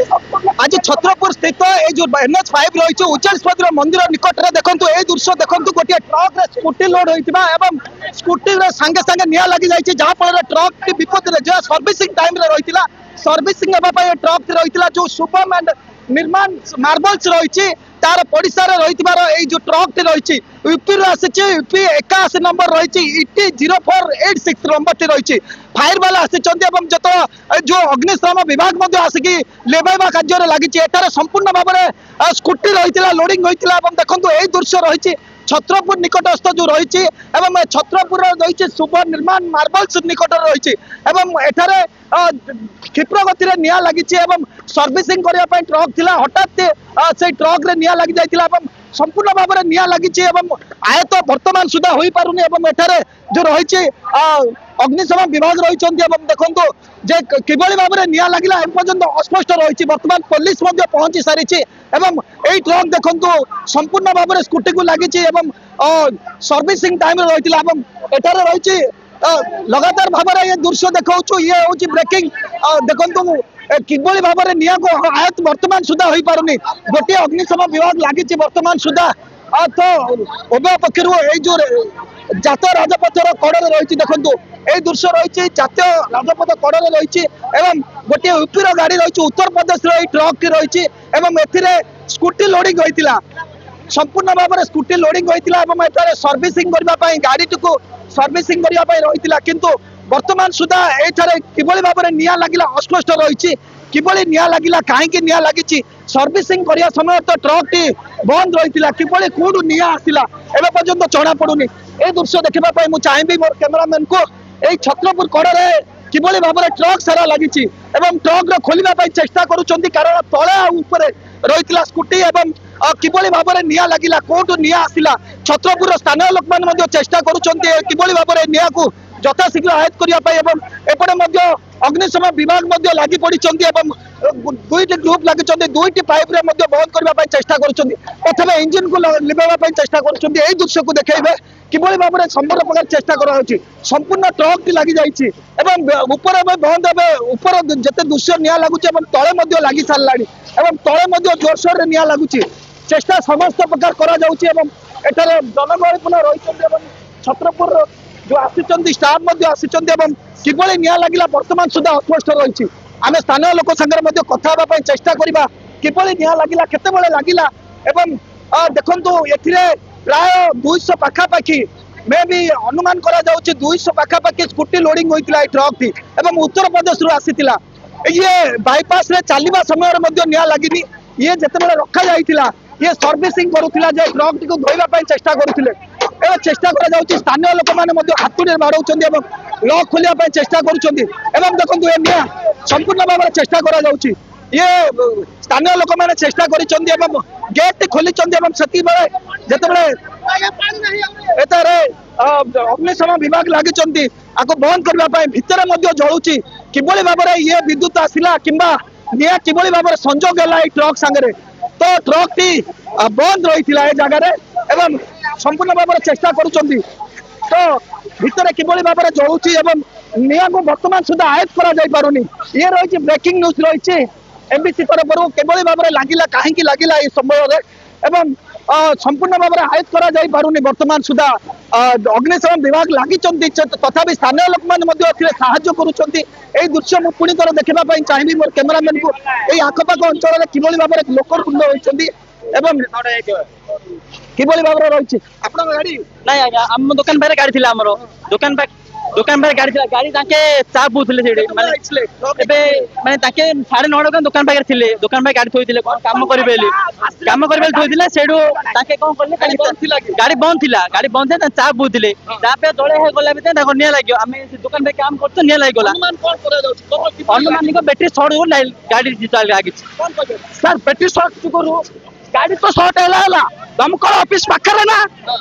आज छत्रपुर स्थित जो NH5 रही उच्चस्पति मंदिर निकट में देखो ये दृश्य देखो गोटे ट्रक रे स्कूटी लोड होता एवं स्कूटी संगे संगे निया लगी जाए जहाँफल ट्रक टी विपद जो सर्विसिंग टाइम रही सर्विसिंग ट्रक रही जो शुभम एंड निर्माण मार्बल्स रही तार पड़िशा रही जो ट्रक टी रही यूपी आसी यूपी 81 नंबर रही इटी 0486 नंबर टी रही फायर वाला आसी जो अग्निशम विभाग आसिकी लेवाइबा कार्य लगी संपूर्ण भाव में स्कूटी रही लोडिंग होता देखो यही दृश्य रही छत्रपुर निकटस्थ जो रही छत्रपुर रही शुभ निर्माण मार्बल्स निकट रही एठारे क्षिप्र गति में निया लगी सर्विसिंग करने ट्रक थिला हठात से ट्रक रे निया लगी जाइतिला संपूर्ण भाव में निया लगी आयत वर्तमान सुधा हो पारुनी एठारे जो रही अग्निशम विभाग रही देखो जे किभली भाव में निया लगिला एपर्यंत अस्पष्ट रही वर्तमान पुलिस पहुंची सारी यही ट्रक देखो संपूर्ण भाव में स्कूटी को लगी सर्विसिंग टाइम रही रही लगातार भाव में ये दृश्य देखा ये हूँ ब्रेकिंग देखो किभली भाव में निया को आयत वर्तमान सुधा हो पारुनी गोटे अग्निशम विभाग लगी वर्तमान सुधा तो उभय पक्षर ये जो जातीय राजपथर कड़े रही देखो ये दृश्य रही जातीय राजपथ कड़े रही गोटे यूपी गाड़ी रही उत्तर प्रदेश ट्रक रही स्कूटी लोडिंग होता संपूर्ण भाव में स्कूटी लोडिंग होता सर्विसिंग करने गाड़ी को सर्विसिंग करने रही किंतु वर्तमान सुधा ये किभली भाव में निया लगिला अस्पष्ट रही किभली निया लगिला कहीं निया लगी सर्विसिंग करने समय तो ट्रक टी बंद रही किभली कौटू निया आसला एवं पर्यंत जना पड़ूनी ये दृश्य देखापी मुझे चाहिए मोर कैमेरामैन को यही छत्रपुर कड़े किभली भाव में ट्रक सारा लगी ट्रक खोलने चेष्टा करुँच कारण तले ऊपर रही स्कूटी किभली भाव में निया लगिला कौटू निया आसला छत्रपुर स्थानीय लोक मैंने चेष्टा करुँच किभली भाव में निया को यथाशीघ्र आयत करने एपटे अग्निशम विभाग लगी पड़ी दुईट ग्रुप लगी दुईट पाइप रे बंद करने चेष्टा कर इंजिन को लिभाई चेष्टा कर दृश्य को देखेबे किभली भाव में संपूर्ण प्रकार चेष्टा कर संपूर्ण ट्रक टी लगी ऊपर बंद ऊपर जिते दृश्य निया लगुच तले लगी सारा तले जोरसोर निया लगुच चेष्टा समस्त प्रकार कर जनगहलीपूर्ण रही छत्रपुर जो आसी स्टाफ आसी किभली निया लगिला वर्तमान सुधा अस्पष्ट रही आम स्थानीय लोक संगे कथा चेष्टा करवा किभली निया लगिला केतेबेले लगिला देखंतु एथिरे प्राय 200 पाखापाखि मे भी अनुमान करा जाउछि 200 पाखापाखि scooty loading होइतिला truck T Uttar Pradesh रु आसीतिला ये बाईपास रे चलवा समय निया लगिनी ये जेतेबेले रखा जाइतिला ये सर्विसिंग करुथिला जे ट्रक टी को धोइबा चेष्टा करुथिले चेष्टा करा जाउछि स्थानीय लोक माने हाथुरे बाड़ौछन्ती लॉक खोलिया चेष्टा करुछन्ती देखो ये निया संपूर्ण भाव में चेष्टा करा जाउछि ये स्थानीय लोक मैंने चेष्टा करिछन्ती गेट खोली जितेबाला अग्निशम विभाग लगी आपको बंद करने भितर जलुची किभली भाव में ये विद्युत आसला किंबा निया किभली भाव में संजोग है ट्रक सांगे तो ट्रक टी बंद रही है जगार संपूर्ण भाव में चेष्टा करुछन्ती तो भितर किभली भाव में जलुची निया को वर्तमान सुधा आयत करा पारुनी ये रही ब्रेकिंग न्यूज रही एमबीसी तरफ किभली भाव में लगिला कहीं लगिला ये समय संपूर्ण भाव में आयत करा पारुनी वर्तमान सुधा अग्निशम विभाग लगी तथापि स्थानीय लोक मैंने करुँच दृश्य मुझे पुणी थर देखापी चाहिए मोर कैमेरामैन को यही आखपाख अंचल किभली भाव में लोक कुंड होती किभली भाव में रही आप गाड़ी ना आम दुकान पाखे गाड़ी थी आम दुकान पाखे गाड़ी गाड़ी चा पुले माने 9:30 दुकान पाखे थे दुकान पाखे गाड़ी थोड़े कम करेंगे थोड़े से कौन कले गाड़ी बंद थी गाड़ी बंद थे चा पुले चापे दड़े गला भर निया लगे आम दुकान पे काम कर निया लगे अनुमानिक बैटेरी सर्ट हो गाड़ी लगी सर बैटेरी सर्ट चुकू गाड़ी तो सर्ट है दमकल ऑफिस पाखे ना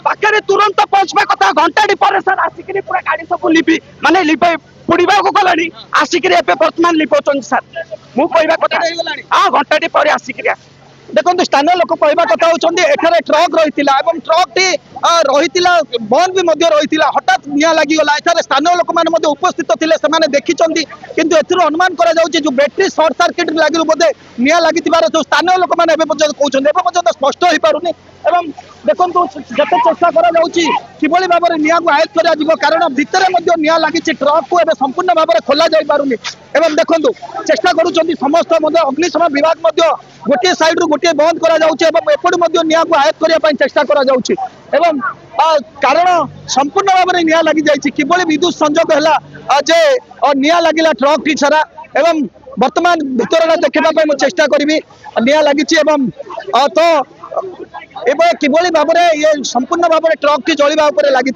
पाखे तुरंत पहुंचवा कथा घंटाटी पर सर आसिक पूरा गाड़ी सब लिपि माने लिपाई पुड़वा को गलानी आसिक बर्तमान लिपाउछन सर मु कहवा कथा हाँ घंटाटी पर आसिक देखो स्थानीय लोक कहवा कथा होती एठारे ट्रक रही ट्रक टी रही बंद भी रही हठात निआ लगिगला एठारे स्थानीय लोक मैंने उपस्थित थे से देखी किंतु एथुर अनुमान करा जाउछि जो बैटरी शॉर्ट सर्किट लगी बोधे निआ लगी जो स्थानीय लोक मैंने कहते पर्यटन स्पष्ट हो पारुनी एवं देखो जिते चेष्टा किभली भाव में निआ को आयत्त करा कारण भितर निआ लगी ट्रक को एवं संपूर्ण भाव में खोल जा पारुनी एवं देखो चेष्टा करुँच समस्त अग्निशम विभाग गोटे साइड रु गोटे बंद करा निआ को आयत्त करने चेष्टा करा कारण संपूर्ण भाव में निआ लगी जाइए किभली विद्युत संजोग है जे निआ लगिला ट्रक टी सारा एवं वर्तमान भितर देखा चेष्टा करी निआ लगी तो एवं किभली भाव में ये संपूर्ण भाव में ट्रक टी जलिबा उपरे लगी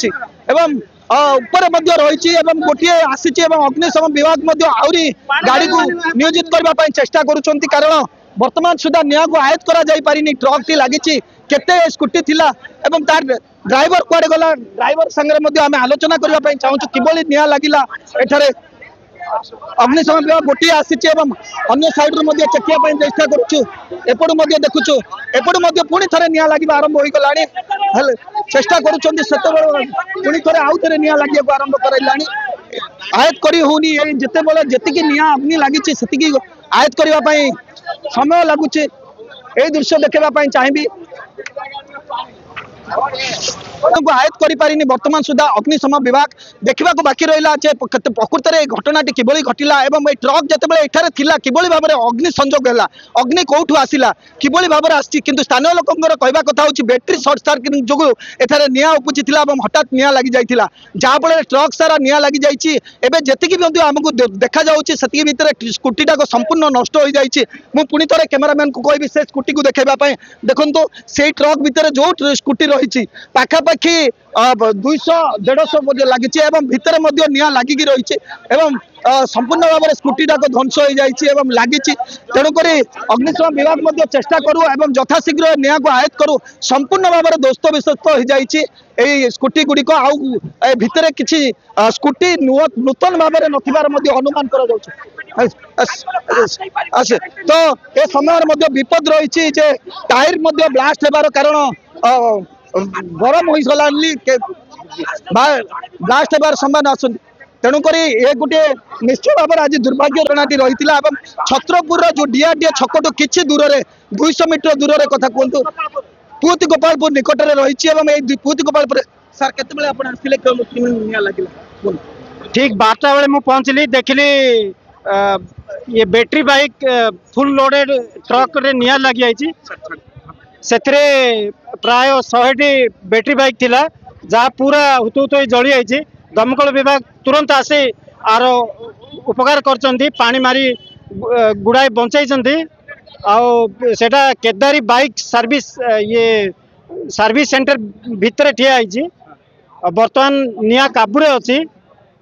ऊपर रही गोटे आसी अग्निशम विभाग आहरी गाड़ी को नियोजित करने चेष्टा करुँच कारण वर्तमान सुधा निआ को आयत्त करा पारिनी ट्रक टी लगी केते स्कूटी थिला एवं तार ड्राइवर कुआडे गला ड्राइवर संगे आम आलोचना करने चाहूँ किभली निआ लगिला एठारे अग्निशम विभाग गोटे आसी अन्य साइड रू चेकिया चेष्टा करुँ देखुचु एपटू पुणी थे निआ लगे आरंभ हो गला चेष्टा करुँच थे आउ थे निआ लगे आरंभ कर आयत्त करी होनी जिते बड़े जी निआ अग्नि लगी से आयत्त करने समय लगुच यही दृश्य देखा चाहिए आयत्त कर पारिनी वर्तमान सुधा अग्निशम विभाग देखा बाकी रहा प्रकृत में घटनाटी किभली घटिला एवं ट्रक जिते एठारे थिला किभली भाव में अग्नि संजोग है अग्नि कौटू आसिला किभली भाव में आसी किंतु स्थानीय लोकंर कहवा कथा होची बैटरी शॉर्ट सर्किट जो एठारे निआ उपजी थिला एवं हठात निआ लगी जाइथिला जहाँफल ट्रक सारा निआ लगी जाइछि एबे जेतिकी भी आमको देखा जाउछि सेतिकी भितर स्कूटी टाको संपूर्ण नष्ट हो जाइछि मु पुनी थरे कैमरामैन को कहबी से स्कूटी को देखाइबा पय देखंतु से ट्रक भितर जो स्कूटी रही पाखापाखि 200-150 लगी भितर निआ लगिकी रही संपूर्ण भाव में स्कूटी टाक ध्वंस हो जाइए लगी तेणुक अग्निशम विभाग चेष्टा करूँ यथाशीघ्र निआ को आयत्त करूँ संपूर्ण भाव में ध्वस्त विध्वस्त हो जाइए स्कूटी गुड़िक आउ भितर किसी स्कूटी नूतन भाव में नथिबार अनुमान करा तो ए समय विपद रही टायर ब्लास्ट होबार कारण गरम हो गला ब्लास्ट होबार संभावना आसुन तेणुक ये गोटे निश्चय भाव में आज दुर्भाग्य घटनाटी रही छत्रपुर जो डीआरडीए छक टू कि दूर 200 मीटर दूर कथा कहतु पुती गोपालपुर निकट में रही पुती गोपालपुर सर केतबेले लगे ठीक 12टा बेले मुझे पहुँचली देखली ये battery bike full loaded truck रे निया लगी जाइए से प्राय 100टी बैटरी बाइक थिला जहाँ पूरा हुतुहुतु जली जाइए दमकल विभाग तुरंत आसी आर उपकार कर पानी मारी गुड़ाई बंचाई सेटा केदारी बाइक सर्विस ये सर्विस सेंटर भितर ठिया बर्तमान निया काबूरे अच्छी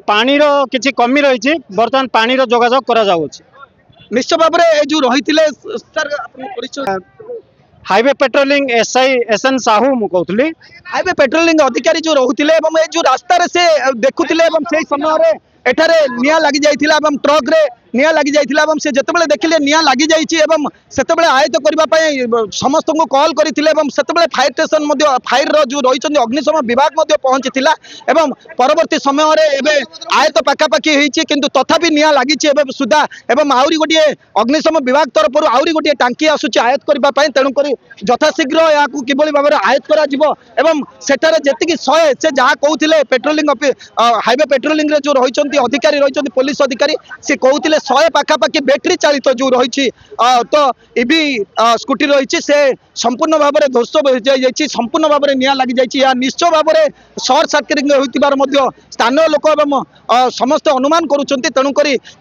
पानी रो किसी कमी रही बर्तमान पानी रो जोगाजोग करा जाउछि निश्चय भाव में जो रही highway patrolling SI SN Sahu मु कहूली हाईवे पेट्रोलिंग अधिकारी जो रोते जो रास्तार से देखुले से समय एठारे निया लगी जाइथिला ट्रक रे निया लगी जाइथिला से जेतेबेले देखिले निया लगी जाइछि सेतेबेले आयत्त करबा पय समस्त को कॉल करिथिले सेतेबेले फायर स्टेशन फायर रो जो रहिछन अग्निशम विभाग पहुंचीला परवर्ती समय रे एबे आयत्त पाखापाखि होइछि किंतु तथापि निया लागिछि एबे सुधा आउरी गोटे अग्निशम विभाग तरफ आउरी गोटे टांकी आसुछि आयत्त करबा पय तेणु करी यथाशीघ्र याकू किभली भाव में आयत्त करा जिवो एवं सेठारे जेतिकी 100 से जहाँ कहते पेट्रोलिंग हाईवे पेट्रोलिंग रे जो रही अधिकारी रही पुलिस अधिकारी से कहते 100 पाखापाखि बैटरी चालित जो रही तो इवी स्कूटी रही से संपूर्ण भाव में ध्वस्त हो संपूर्ण भाव में निया लगी जाइए निश्चय भाव में सर्ट सर्किटिंग होतिबार स्थानीय लोक समस्त अनुमान करुँच तेणुक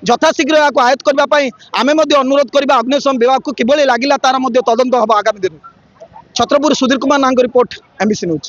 यथाशीघ्र या आयत्त करने आम अनुरोध करवा अग्निशम विभाग को किभली लगिला तार तदंत हम आगामी दिन छत्रपुर सुधीर कुमार नांग रिपोर्ट एमबीसी न्यूज।